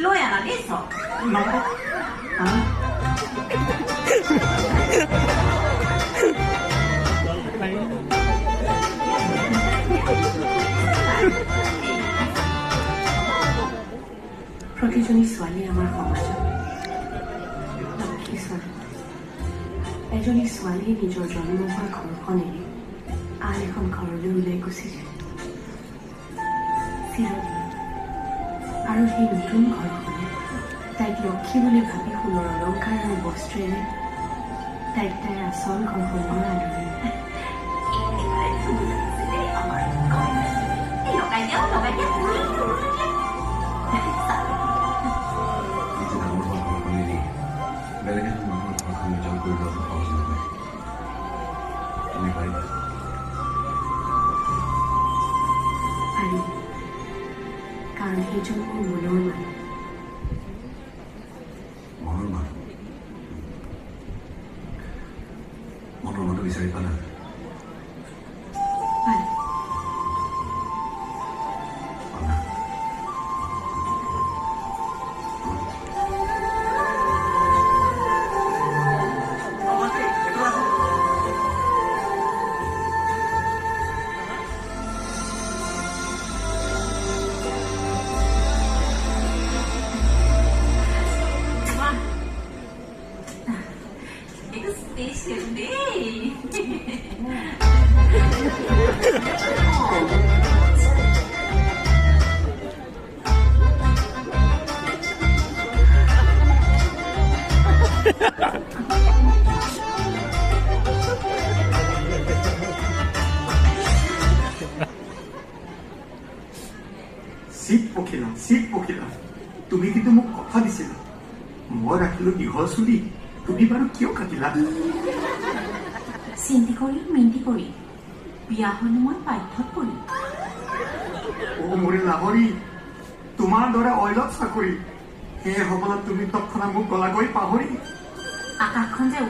লৈ আনা দেই চব প্ৰতিজনী ছোৱালী আমাৰ সমাজত লক্ষ্মী ছোৱালী। এজনী ছোৱালীয়ে নিজৰ জন্ম হোৱা ঘৰখন এৰি আন এখন ঘৰলৈ ওলাই গুচি যায় চিৰদিন। আৰু সেই নতুন ঘৰখনে তাইক লক্ষী বুলি ভাবি সোণৰ অলংকাৰ আৰু বস্ত্ৰেৰে তাইৰ আচল ঘৰখনৰ আদৰি লগাই দিয়া বেলেগে মানুহৰ ঘৰখন নিজৰ কৰি লোৱাটো সহজ নহয়। তুমি পাৰিবা? পাৰি, কাৰণ সেইজন মোৰ মনৰ মানুহ। মনৰ মানুহ? মনৰ মানুহ বিচাৰি পালা? পাৰি। পালা? It's special day. চিট পখিলা তুমি কিন্তু মোক কথা দিছিলা মই ৰাখিলো দীঘল চুলি তুমি বাৰু কিয় কাটিলা চিন্তি কৰি মিন্তি কৰি বিয়া হলো মই বাধ্যত পৰি অ মোৰ লাহৰী তোমাৰ দৰে অইলত চাকৰি সেই হবলত তুমি তৎক্ষণাৎ মোক গলাকৈ পাহৰি আকাশখন যে